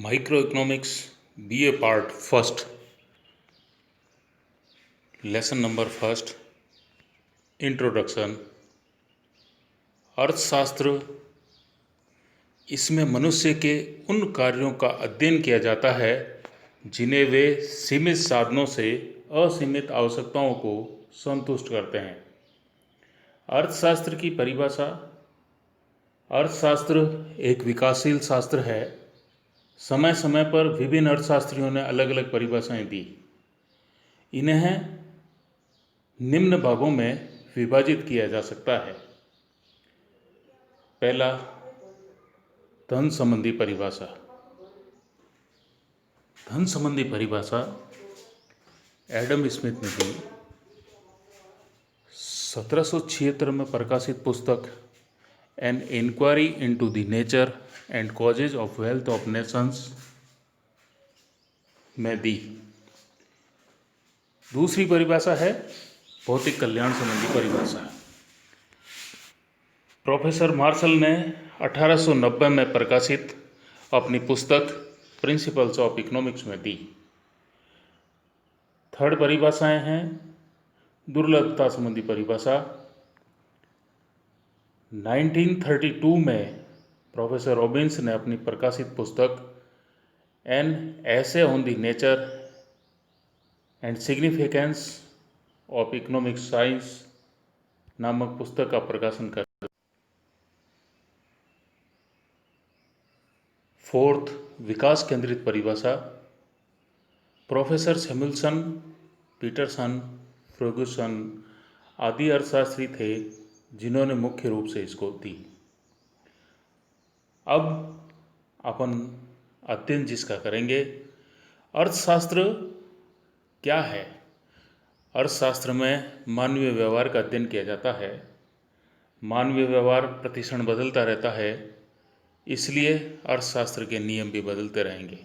Microeconomics BA Part First, Lesson Number First, Introduction। अर्थशास्त्र, इसमें मनुष्य के उन कार्यों का अध्ययन किया जाता है जिन्हें वे सीमित साधनों से असीमित आवश्यकताओं को संतुष्ट करते हैं। अर्थशास्त्र की परिभाषा। अर्थशास्त्र एक विकासशील शास्त्र है। समय समय पर विभिन्न अर्थशास्त्रियों ने अलग अलग परिभाषाएं दी। इन्हें निम्न भागों में विभाजित किया जा सकता है। पहला, धन संबंधी परिभाषा। धन संबंधी परिभाषा एडम स्मिथ ने दी। 1776 में प्रकाशित पुस्तक an inquiry into the nature and causes of wealth of nations में दी। दूसरी परिभाषा है भौतिक कल्याण संबंधी परिभाषा। प्रोफेसर मार्शल ने 1890 में प्रकाशित अपनी पुस्तक प्रिंसिपल्स ऑफ इकोनॉमिक्स में दी। थर्ड परिभाषाएं हैं दुर्लभता संबंधी परिभाषा। 1932 में प्रोफेसर रॉबिन्स ने अपनी प्रकाशित पुस्तक an essay on the nature and significance of economic science नामक पुस्तक का प्रकाशन कर। फोर्थ, विकास केंद्रित परिभाषा। प्रोफेसर सैमुएल्सन, पीटरसन, फर्गुसन आदि अर्थशास्त्री थे जिन्होंने मुख्य रूप से इसको दी। अब अपन अध्ययन जिसका करेंगे, अर्थशास्त्र क्या है। अर्थशास्त्र में मानवीय व्यवहार का अध्ययन किया जाता है। मानवीय व्यवहार प्रतिक्षण बदलता रहता है, इसलिए अर्थशास्त्र के नियम भी बदलते रहेंगे।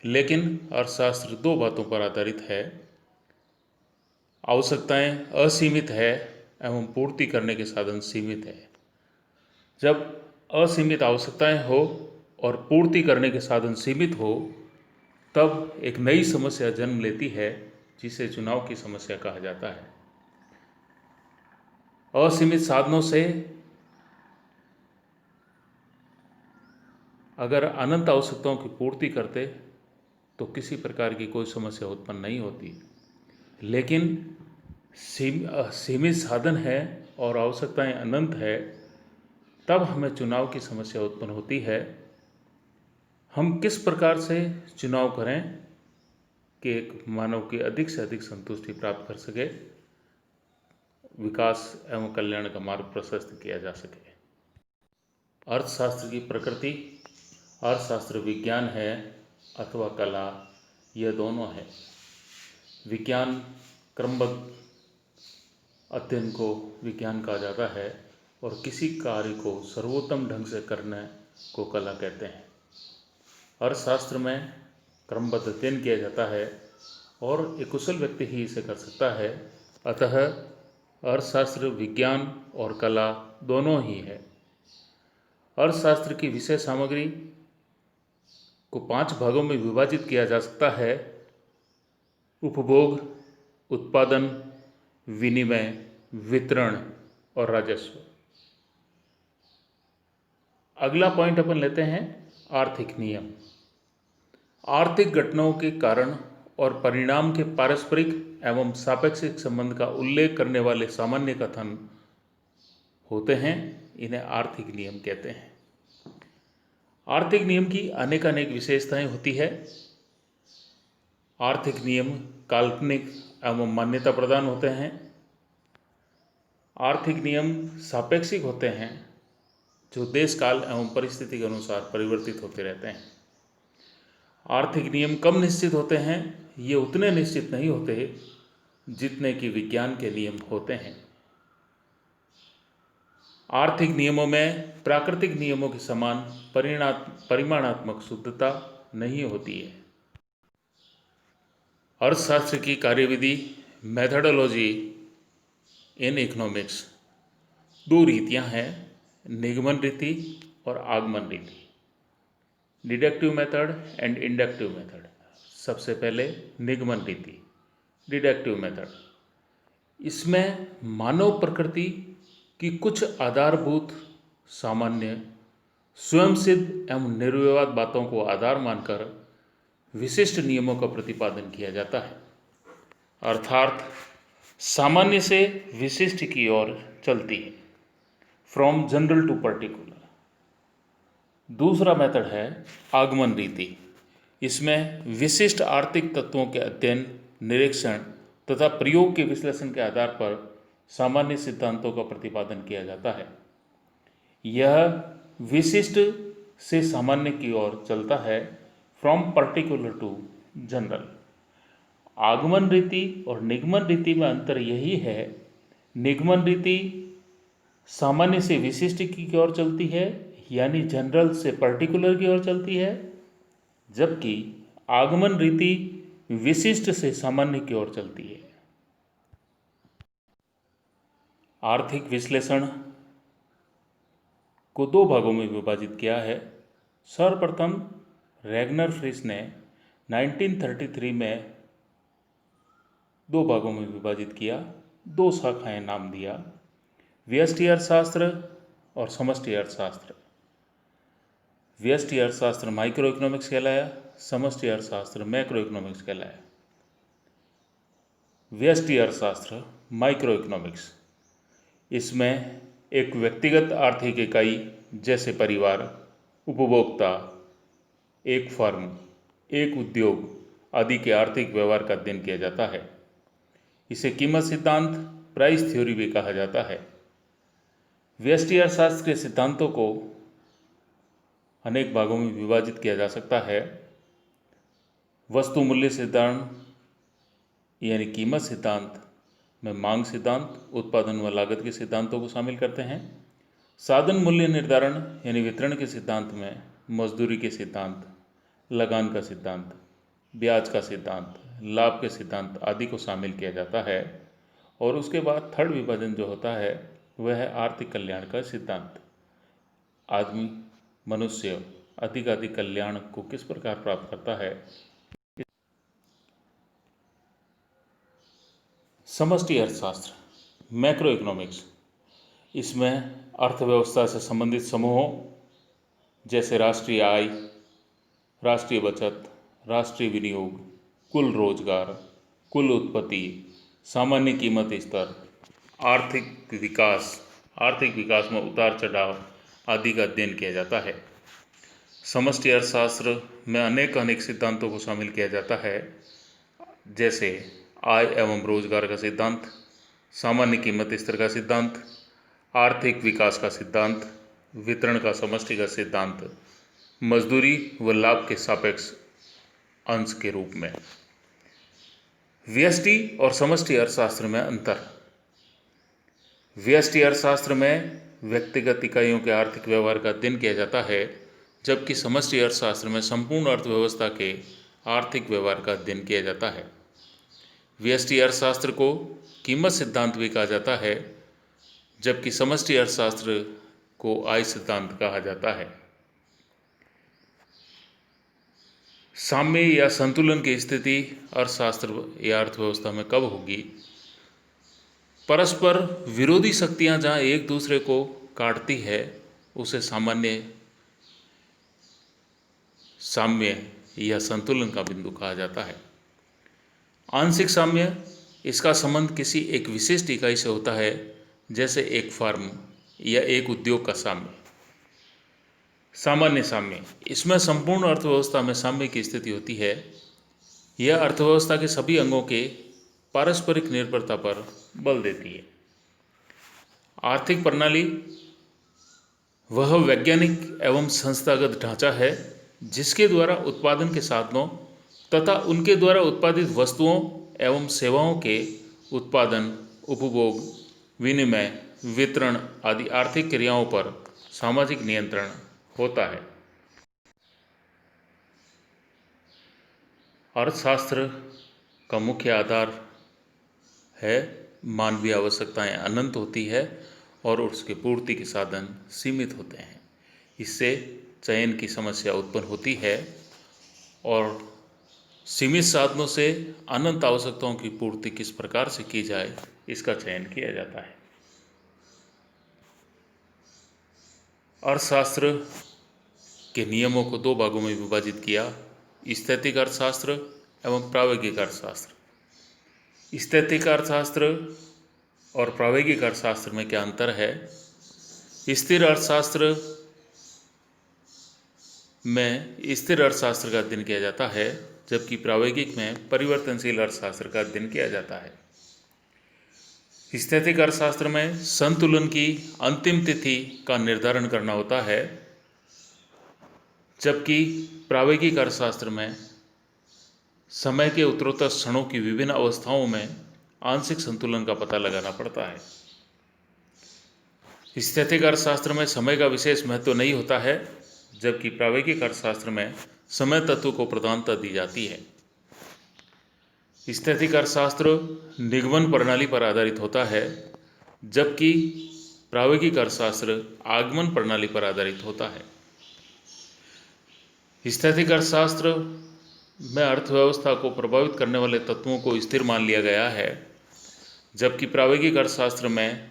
लेकिन अर्थशास्त्र दो बातों पर आधारित है। आवश्यकताएं असीमित है एवं पूर्ति करने के साधन सीमित है। जब असीमित आवश्यकताएं हो और पूर्ति करने के साधन सीमित हो, तब एक नई समस्या जन्म लेती है जिसे चुनाव की समस्या कहा जाता है। असीमित साधनों से अगर अनंत आवश्यकताओं की पूर्ति करते तो किसी प्रकार की कोई समस्या उत्पन्न नहीं होती। लेकिन सीमित साधन है और आवश्यकताएं अनंत है, तब हमें चुनाव की समस्या उत्पन्न होती है। हम किस प्रकार से चुनाव करें कि एक मानव की अधिक से अधिक संतुष्टि प्राप्त कर सके, विकास एवं कल्याण का मार्ग प्रशस्त किया जा सके। अर्थशास्त्र की प्रकृति। अर्थशास्त्र विज्ञान है अथवा कला, यह दोनों है। विज्ञान क्रमबद्ध अध्ययन को विज्ञान कहा जाता है और किसी कार्य को सर्वोत्तम ढंग से करने को कला कहते हैं। अर्थशास्त्र में क्रमबद्ध अध्ययन किया जाता है और एक कुशल व्यक्ति ही इसे कर सकता है। अतः अर्थशास्त्र विज्ञान और कला दोनों ही है। अर्थशास्त्र की विषय सामग्री को 5 भागों में विभाजित किया जा सकता है: उपभोग, उत्पादन, विनिमय, वितरण और राजस्व। अगला पॉइंट अपन लेते हैं आर्थिक नियम। आर्थिक घटनाओं के कारण और परिणाम के पारस्परिक एवं सापेक्षिक संबंध का उल्लेख करने वाले सामान्य कथन होते हैं, इन्हें आर्थिक नियम कहते हैं। आर्थिक नियम की अनेक विशेषताएं होती है। आर्थिक नियम काल्पनिक एवं मान्यता प्रदान होते हैं। आर्थिक नियम सापेक्षिक होते हैं, जो देश काल एवं परिस्थिति के अनुसार परिवर्तित होते रहते हैं। आर्थिक नियम कम निश्चित होते हैं, ये उतने निश्चित नहीं होते जितने कि विज्ञान के नियम होते हैं। आर्थिक नियमों में प्राकृतिक नियमों के समान परिमाणात्मक शुद्धता नहीं होती है। अर्थशास्त्र की कार्यविधि मेथडोलॉजी इन इकोनॉमिक्स 2 रीतियां हैं, निगमन रीति और आगमन रीति। Deductive method and inductive method. सबसे पहले निगमन रीति, डिडक्टिव मेथड। इसमें मानव प्रकृति की कुछ आधारभूत सामान्य स्वयं सिद्ध एवं निर्विवाद बातों को आधार मानकर विशिष्ट नियमों का प्रतिपादन किया जाता है, अर्थात सामान्य से विशिष्ट की ओर चलती है, फ्रॉम जनरल टू पर्टिकुलर। दूसरा मेथड है आगमन रीति। इसमें विशिष्ट आर्थिक तत्वों के अध्ययन, निरीक्षण तथा प्रयोग के विश्लेषण के आधार पर सामान्य सिद्धांतों का प्रतिपादन किया जाता है। यह विशिष्ट से सामान्य की ओर चलता है, फ्रॉम पर्टिकुलर टू जनरल। आगमन रीति और निगमन रीति में अंतर यही है, निगमन रीति सामान्य से विशिष्ट की ओर चलती है, यानी जनरल से पर्टिकुलर की ओर चलती है, जबकि आगमन रीति विशिष्ट से सामान्य की ओर चलती है। आर्थिक विश्लेषण को दो भागों में विभाजित किया है। सर्वप्रथम रैगनर फ्रिस ने 1933 में दो भागों में विभाजित किया, दो शाखाएं नाम दिया, व्यष्टि अर्थशास्त्र और समष्टि अर्थशास्त्र। व्यष्टि अर्थशास्त्र माइक्रो इकोनॉमिक्स कहलाया, समष्टि अर्थशास्त्र मैक्रो इकोनॉमिक्स कहलाया। व्यष्टि अर्थशास्त्र माइक्रो इकोनॉमिक्स, इसमें एक व्यक्तिगत आर्थिक इकाई जैसे परिवार, उपभोक्ता, एक फर्म, एक उद्योग आदि के आर्थिक व्यवहार का अध्ययन किया जाता है। इसे कीमत सिद्धांत, प्राइस थ्योरी भी कहा जाता है। व्यष्टि अर्थशास्त्र के सिद्धांतों को अनेक भागों में विभाजित किया जा सकता है। वस्तु मूल्य सिद्धांत यानी कीमत सिद्धांत में मांग सिद्धांत, उत्पादन व लागत के सिद्धांतों को शामिल करते हैं। साधन मूल्य निर्धारण यानी वितरण के सिद्धांत में मजदूरी के सिद्धांत, लगान का सिद्धांत, ब्याज का सिद्धांत, लाभ के सिद्धांत आदि को शामिल किया जाता है। और उसके बाद थर्ड विभाजन जो होता है वह है आर्थिक कल्याण का सिद्धांत। आदमी, मनुष्य अधिक कल्याण को किस प्रकार प्राप्त करता है। समष्टि अर्थशास्त्र मैक्रो इकोनॉमिक्स, इसमें अर्थव्यवस्था से संबंधित समूहों जैसे राष्ट्रीय आय, राष्ट्रीय बचत, राष्ट्रीय विनियोग, कुल रोजगार, कुल उत्पत्ति, सामान्य कीमत स्तर, आर्थिक विकास में उतार चढ़ाव आदि का अध्ययन किया जाता है। समष्टि अर्थशास्त्र में अनेक सिद्धांतों को शामिल किया जाता है, जैसे आय एवं रोजगार का सिद्धांत, सामान्य कीमत स्तर का सिद्धांत, आर्थिक विकास का सिद्धांत, वितरण का समष्टिगत सिद्धांत, मजदूरी व लाभ के सापेक्ष अंश के रूप में। व्यष्टि और समष्टि अर्थशास्त्र में अंतर। व्यष्टि अर्थशास्त्र में व्यक्तिगत इकाइयों के आर्थिक व्यवहार का अध्ययन किया जाता है, जबकि समष्टि अर्थशास्त्र में संपूर्ण अर्थव्यवस्था के आर्थिक व्यवहार का अध्ययन किया जाता है। व्यष्टि अर्थशास्त्र को कीमत सिद्धांत भी कहा जाता है, जबकि समष्टि अर्थशास्त्र को आय सिद्धांत कहा जाता है। साम्य या संतुलन की स्थिति अर्थशास्त्र या अर्थव्यवस्था में कब होगी? परस्पर विरोधी शक्तियां जहां एक दूसरे को काटती है उसे साम्य या संतुलन का बिंदु कहा जाता है। आंशिक साम्य, इसका संबंध किसी एक विशिष्ट इकाई से होता है, जैसे एक फर्म या एक उद्योग का साम्य। सामान्य साम्य, इसमें संपूर्ण अर्थव्यवस्था में साम्य की स्थिति होती है। यह अर्थव्यवस्था के सभी अंगों के पारस्परिक निर्भरता पर बल देती है। आर्थिक प्रणाली वह वैज्ञानिक एवं संस्थागत ढांचा है जिसके द्वारा उत्पादन के साधनों तथा उनके द्वारा उत्पादित वस्तुओं एवं सेवाओं के उत्पादन, उपभोग, विनिमय, वितरण आदि आर्थिक क्रियाओं पर सामाजिक नियंत्रण होता है। अर्थशास्त्र का मुख्य आधार है मानवीय आवश्यकताएं अनंत होती है और उसके पूर्ति के साधन सीमित होते हैं। इससे चयन की समस्या उत्पन्न होती है और सीमित साधनों से अनंत आवश्यकताओं की पूर्ति किस प्रकार से की जाए, इसका चयन किया जाता है। अर्थशास्त्र के नियमों को दो भागों में विभाजित किया, स्थैतिक अर्थशास्त्र एवं प्रायोगिक अर्थशास्त्र। स्थैतिक अर्थशास्त्र और प्रायोगिक अर्थशास्त्र में क्या अंतर है? स्थिर अर्थशास्त्र में स्थिर अर्थशास्त्र का अध्ययन किया जाता है, जबकि प्रायोगिक में परिवर्तनशील अर्थशास्त्र का अध्ययन किया जाता है। स्थैतिक अर्थशास्त्र में संतुलन की अंतिम तिथि का निर्धारण करना होता है, जबकि प्रायोगिक अर्थशास्त्र में समय के उत्तरोत्तर क्षणों की विभिन्न अवस्थाओं में आंशिक संतुलन का पता लगाना पड़ता है। स्थैतिक अर्थशास्त्र में समय का विशेष महत्व नहीं होता है, जबकि प्रायोगिक अर्थशास्त्र में समय तत्व को प्रधानता दी जाती है। स्थैतिक अर्थशास्त्र निगमन प्रणाली पर आधारित होता है, जबकि प्रायोगिक अर्थशास्त्र आगमन प्रणाली पर आधारित होता है। स्थैतिक अर्थशास्त्र में अर्थव्यवस्था को प्रभावित करने वाले तत्वों को स्थिर मान लिया गया है, जबकि प्रायोगिक अर्थशास्त्र में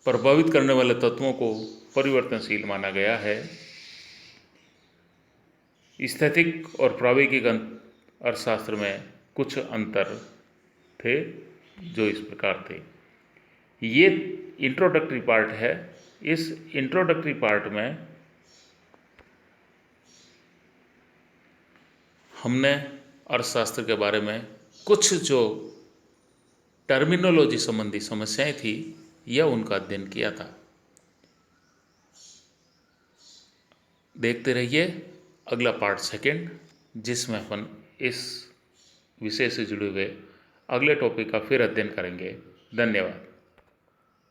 प्रभावित करने वाले तत्वों को परिवर्तनशील माना गया है। स्थैतिक और प्रायोगिक अर्थशास्त्र में कुछ अंतर थे जो इस प्रकार थे। ये इंट्रोडक्टरी पार्ट है। इस इंट्रोडक्टरी पार्ट में हमने अर्थशास्त्र के बारे में कुछ जो टर्मिनोलॉजी संबंधी समस्याएं थी या उनका अध्ययन किया था। देखते रहिए अगला पार्ट सेकंड, जिसमें अपन इस विषय से जुड़े हुए अगले टॉपिक का फिर अध्ययन करेंगे। धन्यवाद।